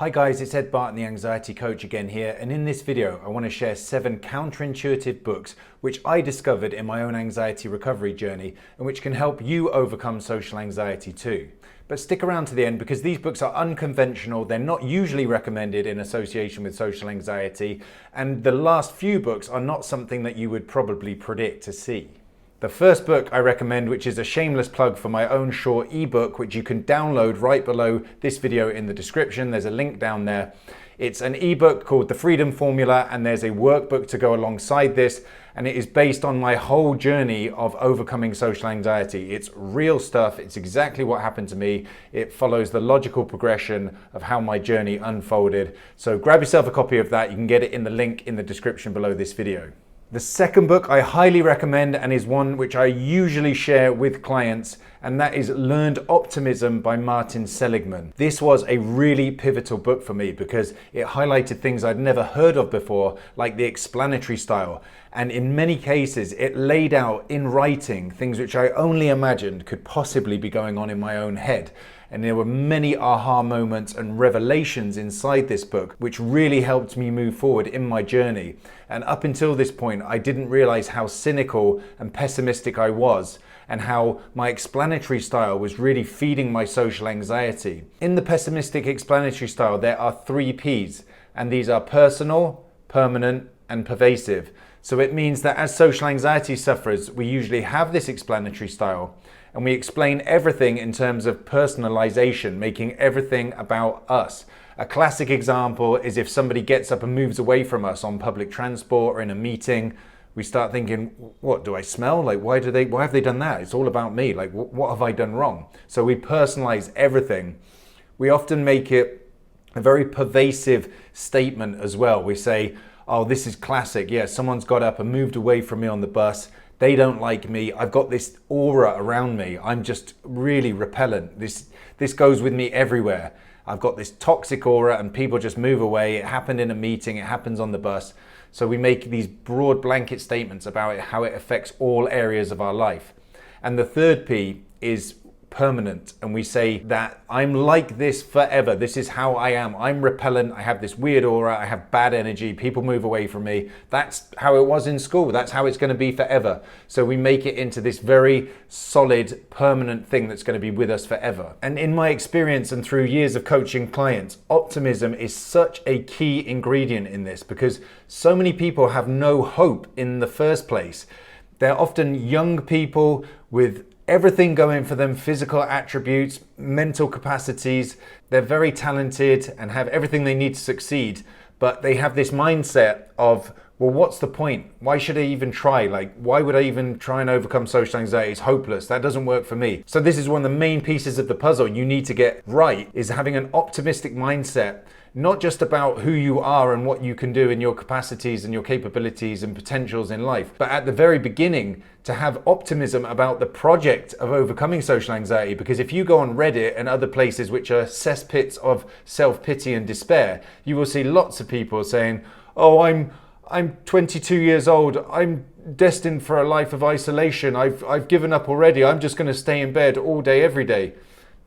Hi guys, it's Ed Barton, the Anxiety Coach again here, and in this video I want to share 7 counterintuitive books which I discovered in my own anxiety recovery journey and which can help you overcome social anxiety too. But stick around to the end because these books are unconventional, they're not usually recommended in association with social anxiety, and the last few books are not something that you would probably predict to see. The first book I recommend, which is a shameless plug for my own short ebook, which you can download right below this video in the description. There's a link down there. It's an ebook called The Freedom Formula, and there's a workbook to go alongside this, and it is based on my whole journey of overcoming social anxiety. It's real stuff. It's exactly what happened to me. It follows the logical progression of how my journey unfolded. So grab yourself a copy of that. You can get it in the link in the description below this video. The second book I highly recommend and is one which I usually share with clients, and that is Learned Optimism by Martin Seligman. This was a really pivotal book for me because it highlighted things I'd never heard of before, like the explanatory style. And in many cases, it laid out in writing things which I only imagined could possibly be going on in my own head. And there were many aha moments and revelations inside this book, which really helped me move forward in my journey. And up until this point, I didn't realize how cynical and pessimistic I was, and how my explanatory style was really feeding my social anxiety. In the pessimistic explanatory style, there are 3 Ps, and these are personal, permanent, and pervasive. So it means that as social anxiety sufferers, we usually have this explanatory style, and we explain everything in terms of personalization, making everything about us. A classic example is if somebody gets up and moves away from us on public transport or in a meeting, we start thinking, what, do I smell? Like, why have they done that? It's all about me. Like, what have I done wrong? So we personalize everything. We often make it a very pervasive statement as well. We say, oh, this is classic. Yeah, someone's got up and moved away from me on the bus. They don't like me. I've got this aura around me. I'm just really repellent. This goes with me everywhere. I've got this toxic aura and people just move away. It happened in a meeting. It happens on the bus. So we make these broad blanket statements about it, how it affects all areas of our life. And the third P is permanent, and we say that I'm like this forever. This is how I am. I'm repellent. I have this weird aura. I have bad energy. People move away from me. That's how it was in school. That's how it's going to be forever. So we make it into this very solid, permanent thing that's going to be with us forever. And in my experience and through years of coaching clients, optimism is such a key ingredient in this because so many people have no hope in the first place. They're often young people with everything going for them, physical attributes, mental capacities. They're very talented and have everything they need to succeed, but they have this mindset of, well, what's the point? Why should I even try? Like, why would I even try and overcome social anxiety? It's hopeless. That doesn't work for me. So this is one of the main pieces of the puzzle you need to get right, is having an optimistic mindset, not just about who you are and what you can do in your capacities and your capabilities and potentials in life, but at the very beginning to have optimism about the project of overcoming social anxiety. Because if you go on Reddit and other places which are cesspits of self-pity and despair, you will see lots of people saying, oh, I'm 22 years old, I'm destined for a life of isolation, I've given up already, I'm just going to stay in bed all day, every day.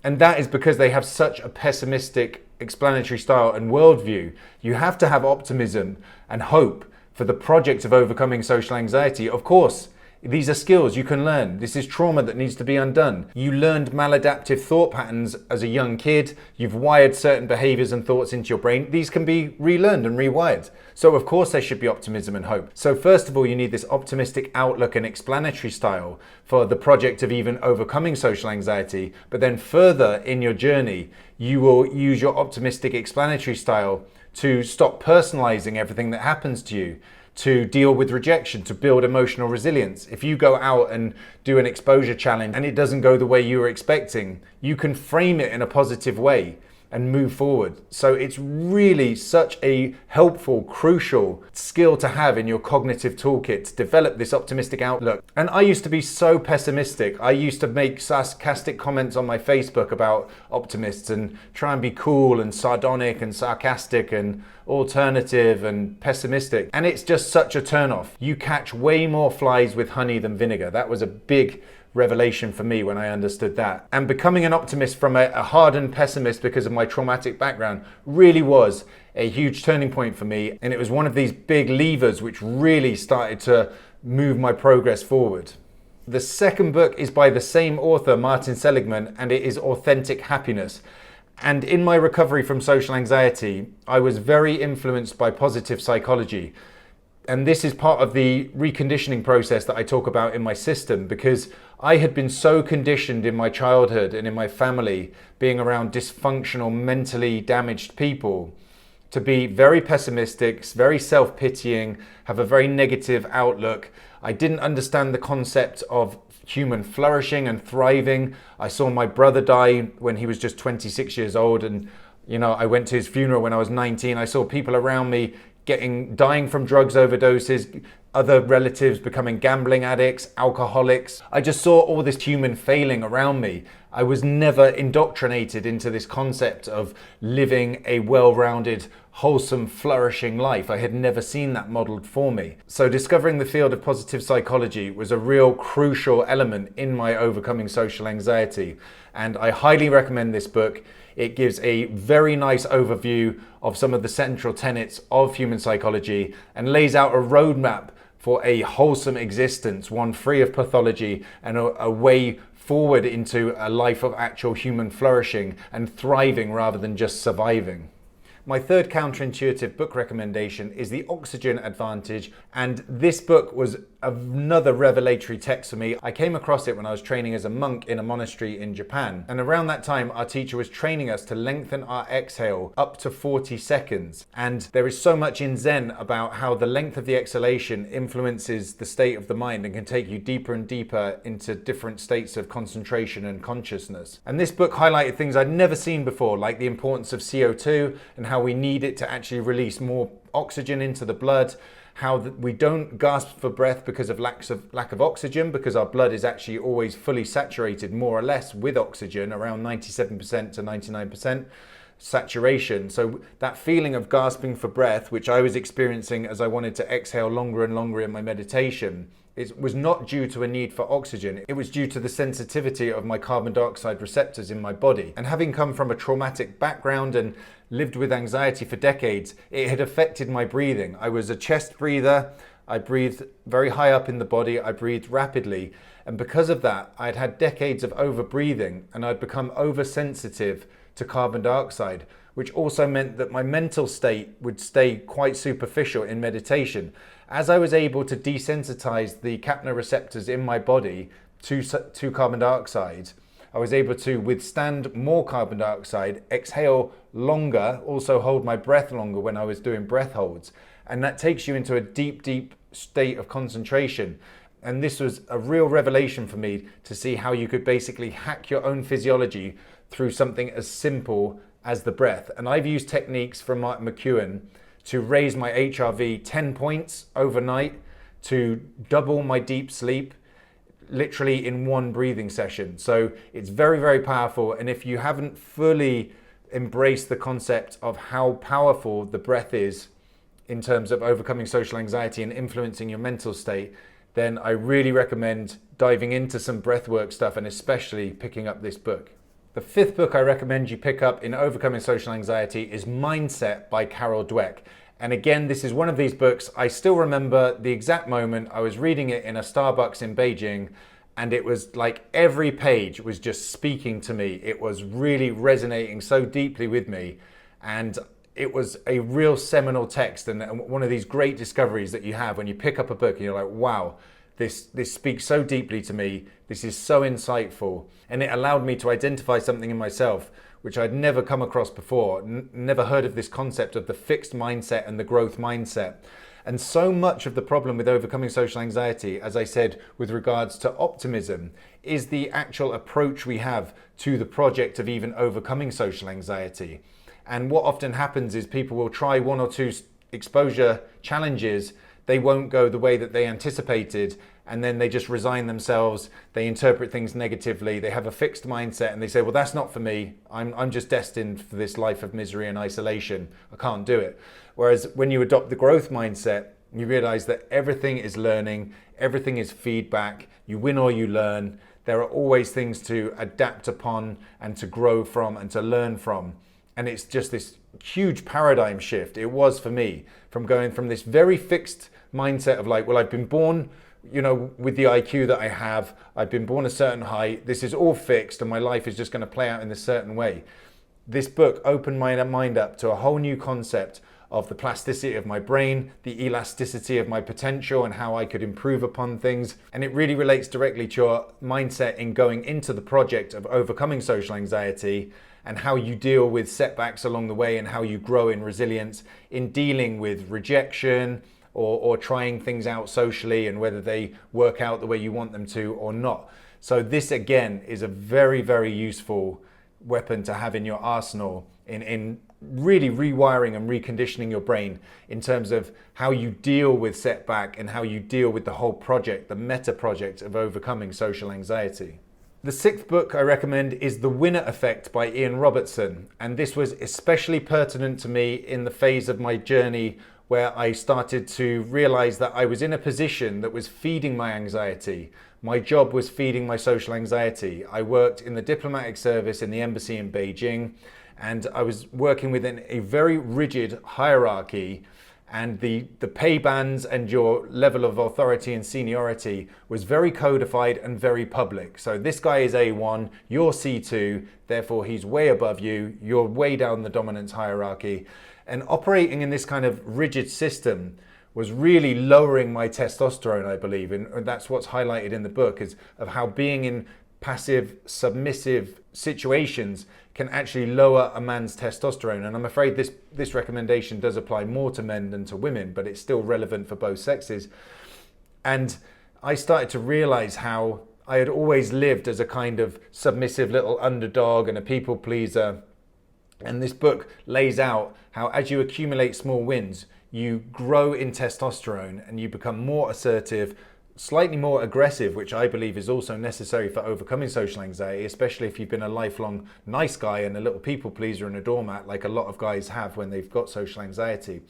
And that is because they have such a pessimistic explanatory style and worldview. You have to have optimism and hope for the project of overcoming social anxiety. Of course, these are skills you can learn. This is trauma that needs to be undone. You learned maladaptive thought patterns as a young kid. You've wired certain behaviors and thoughts into your brain. These can be relearned and rewired. So of course there should be optimism and hope. So first of all, you need this optimistic outlook and explanatory style for the project of even overcoming social anxiety. But then further in your journey, you will use your optimistic explanatory style to stop personalizing everything that happens to you, to deal with rejection, to build emotional resilience. If you go out and do an exposure challenge and it doesn't go the way you were expecting, you can frame it in a positive way and move forward. So it's really such a helpful, crucial skill to have in your cognitive toolkit to develop this optimistic outlook. And I used to be so pessimistic. I used to make sarcastic comments on my Facebook about optimists and try and be cool and sardonic and sarcastic and alternative and pessimistic. And it's just such a turnoff. You catch way more flies with honey than vinegar. That was a big revelation for me when I understood that. And becoming an optimist from a hardened pessimist because of my traumatic background really was a huge turning point for me. And it was one of these big levers which really started to move my progress forward. The second book is by the same author, Martin Seligman, and it is Authentic Happiness. And in my recovery from social anxiety, I was very influenced by positive psychology. And this is part of the reconditioning process that I talk about in my system, because I had been so conditioned in my childhood and in my family, being around dysfunctional, mentally damaged people, to be very pessimistic, very self-pitying, have a very negative outlook. I didn't understand the concept of human flourishing and thriving. I saw my brother die when he was just 26 years old, and I went to his funeral when I was 19. I saw people around me dying from drugs overdoses, other relatives becoming gambling addicts, alcoholics. I just saw all this human failing around me. I was never indoctrinated into this concept of living a well-rounded, wholesome, flourishing life. I had never seen that modeled for me. So discovering the field of positive psychology was a real crucial element in my overcoming social anxiety. And I highly recommend this book. It gives a very nice overview of some of the central tenets of human psychology and lays out a roadmap for a wholesome existence, one free of pathology, and a way forward into a life of actual human flourishing and thriving rather than just surviving. My third counterintuitive book recommendation is The Oxygen Advantage, and this book was another revelatory text for me. I came across it when I was training as a monk in a monastery in Japan, and around that time our teacher was training us to lengthen our exhale up to 40 seconds. And there is so much in Zen about how the length of the exhalation influences the state of the mind and can take you deeper and deeper into different states of concentration and consciousness. And this book highlighted things I'd never seen before, like the importance of CO2 and how we need it to actually release more oxygen into the blood, how we don't gasp for breath because of lack of oxygen, because our blood is actually always fully saturated more or less with oxygen, around 97% to 99% saturation. So that feeling of gasping for breath, which I was experiencing as I wanted to exhale longer and longer in my meditation, it was not due to a need for oxygen. It was due to the sensitivity of my carbon dioxide receptors in my body. And having come from a traumatic background and lived with anxiety for decades, it had affected my breathing. I was a chest breather. I breathed very high up in the body. I breathed rapidly. And because of that, I'd had decades of over-breathing, and I'd become oversensitive to carbon dioxide, which also meant that my mental state would stay quite superficial in meditation. As I was able to desensitize the capno receptors in my body to carbon dioxide, I was able to withstand more carbon dioxide, exhale longer, also hold my breath longer when I was doing breath holds. And that takes you into a deep, deep state of concentration. And this was a real revelation for me to see how you could basically hack your own physiology through something as simple as the breath. And I've used techniques from Mark McEwen to raise my HRV 10 points overnight, to double my deep sleep, literally in one breathing session. So it's very, very powerful. And if you haven't fully embraced the concept of how powerful the breath is in terms of overcoming social anxiety and influencing your mental state, then I really recommend diving into some breathwork stuff, and especially picking up this book. The fifth book I recommend you pick up in overcoming social anxiety is Mindset by Carol Dweck. And again, this is one of these books, I still remember the exact moment I was reading it in a Starbucks in Beijing, and it was like every page was just speaking to me. It was really resonating so deeply with me. And it was a real seminal text, and one of these great discoveries that you have when you pick up a book and you're like, wow, this speaks so deeply to me. This is so insightful. And it allowed me to identify something in myself which I'd never come across before, never heard of this concept of the fixed mindset and the growth mindset. And so much of the problem with overcoming social anxiety, as I said, with regards to optimism, is the actual approach we have to the project of even overcoming social anxiety. And what often happens is people will try one or two exposure challenges, they won't go the way that they anticipated, and then they just resign themselves, they interpret things negatively, they have a fixed mindset, and they say, well, that's not for me, I'm just destined for this life of misery and isolation, I can't do it. Whereas when you adopt the growth mindset, you realize that everything is learning, everything is feedback, you win or you learn, There are always things to adapt upon and to grow from and to learn from. And it's just this huge paradigm shift. It was for me, from going from this very fixed mindset of like, well, I've been born, with the IQ that I have, I've been born a certain height, this is all fixed and my life is just going to play out in a certain way. This book opened my mind up to a whole new concept of the plasticity of my brain, the elasticity of my potential, and how I could improve upon things. And it really relates directly to your mindset in going into the project of overcoming social anxiety, and how you deal with setbacks along the way, and how you grow in resilience in dealing with rejection or trying things out socially, and whether they work out the way you want them to or not. So this again is a very, very useful weapon to have in your arsenal in really rewiring and reconditioning your brain in terms of how you deal with setback and how you deal with the whole project, the meta project of overcoming social anxiety. The sixth book I recommend is The Winner Effect by Ian Robertson. And this was especially pertinent to me in the phase of my journey where I started to realize that I was in a position that was feeding my anxiety. My job was feeding my social anxiety. I worked in the diplomatic service in the embassy in Beijing, and I was working within a very rigid hierarchy, and the pay bands and your level of authority and seniority was very codified and very public. So this guy is A1, you're C2, therefore he's way above you, you're way down the dominance hierarchy. And operating in this kind of rigid system was really lowering my testosterone, I believe. And that's what's highlighted in the book, is of how being in passive, submissive situations can actually lower a man's testosterone. And I'm afraid this recommendation does apply more to men than to women, but it's still relevant for both sexes. And I started to realize how I had always lived as a kind of submissive little underdog and a people pleaser. And this book lays out how as you accumulate small wins, you grow in testosterone and you become more assertive, slightly more aggressive, which I believe is also necessary for overcoming social anxiety, especially if you've been a lifelong nice guy and a little people pleaser and a doormat, like a lot of guys have when they've got social anxiety.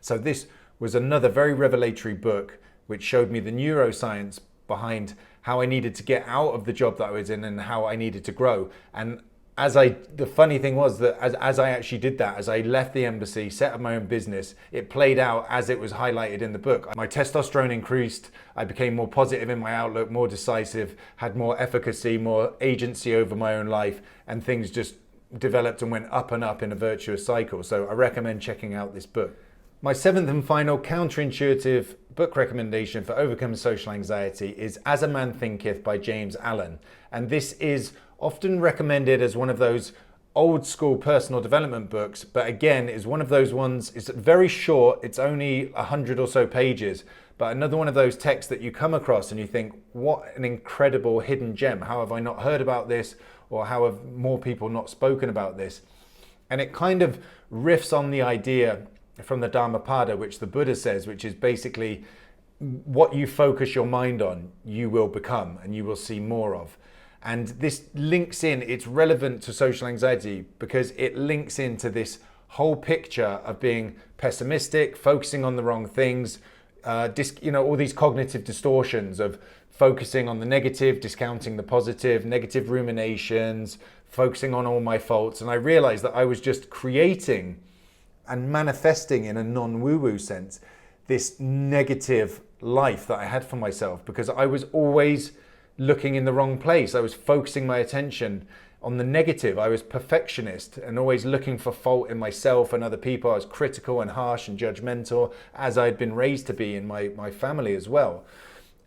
So this was another very revelatory book which showed me the neuroscience behind how I needed to get out of the job that I was in and how I needed to grow. And the funny thing was that as I actually did that, as I left the embassy, set up my own business, it played out as it was highlighted in the book. My testosterone increased, I became more positive in my outlook, more decisive, had more efficacy, more agency over my own life, and things just developed and went up and up in a virtuous cycle. So I recommend checking out this book. My seventh and final counterintuitive book recommendation for overcoming social anxiety is As a Man Thinketh by James Allen. And this is often recommended as one of those old school personal development books, but again is one of those ones, it's very short, it's only 100 or so pages, but another one of those texts that you come across and you think, what an incredible hidden gem. How have I not heard about this? Or how have more people not spoken about this? And it kind of riffs on the idea from the Dhammapada, which the Buddha says, which is basically what you focus your mind on, you will become and you will see more of. And this links in, it's relevant to social anxiety because it links into this whole picture of being pessimistic, focusing on the wrong things, all these cognitive distortions of focusing on the negative, discounting the positive, negative ruminations, focusing on all my faults. And I realized that I was just creating and manifesting in a non-woo-woo sense this negative life that I had for myself because I was always looking in the wrong place. I was focusing my attention on the negative. I was perfectionist and always looking for fault in myself and other people. I was critical and harsh and judgmental, as I'd been raised to be in my family as well.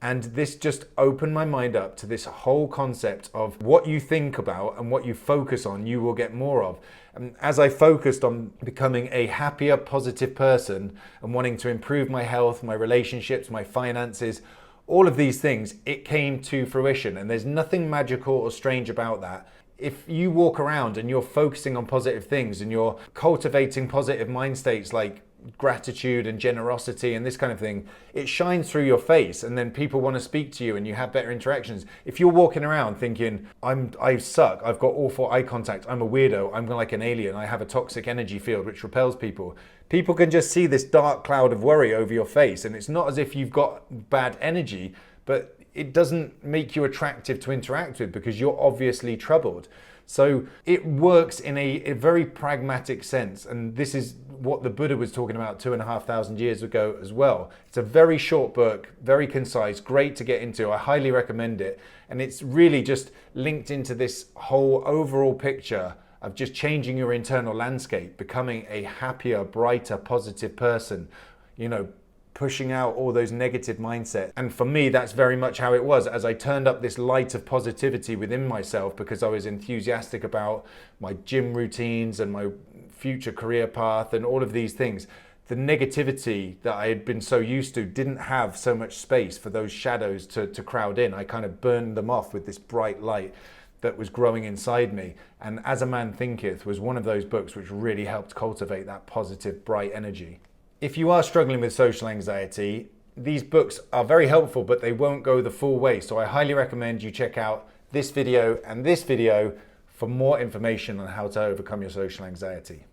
And this just opened my mind up to this whole concept of what you think about and what you focus on, you will get more of. And as I focused on becoming a happier, positive person and wanting to improve my health, my relationships, my finances, all of these things, it came to fruition. And there's nothing magical or strange about that. If you walk around and you're focusing on positive things and you're cultivating positive mind states like gratitude and generosity and this kind of thing, it shines through your face and then people want to speak to you and you have better interactions. If you're walking around thinking, I suck, I've got awful eye contact, I'm a weirdo, I'm like an alien, I have a toxic energy field which repels people, people can just see this dark cloud of worry over your face. And it's not as if you've got bad energy, but it doesn't make you attractive to interact with because you're obviously troubled. So it works in a very pragmatic sense. And this is what the Buddha was talking about 2,500 years ago as well. It's a very short book, very concise, great to get into. I highly recommend it. And it's really just linked into this whole overall picture of just changing your internal landscape, becoming a happier, brighter, positive person, pushing out all those negative mindsets. And for me, that's very much how it was. As I turned up this light of positivity within myself because I was enthusiastic about my gym routines and my future career path and all of these things, the negativity that I had been so used to didn't have so much space for those shadows to crowd in. I kind of burned them off with this bright light that was growing inside me. And As a Man Thinketh was one of those books which really helped cultivate that positive, bright energy. If you are struggling with social anxiety, these books are very helpful, but they won't go the full way. So I highly recommend you check out this video and this video for more information on how to overcome your social anxiety.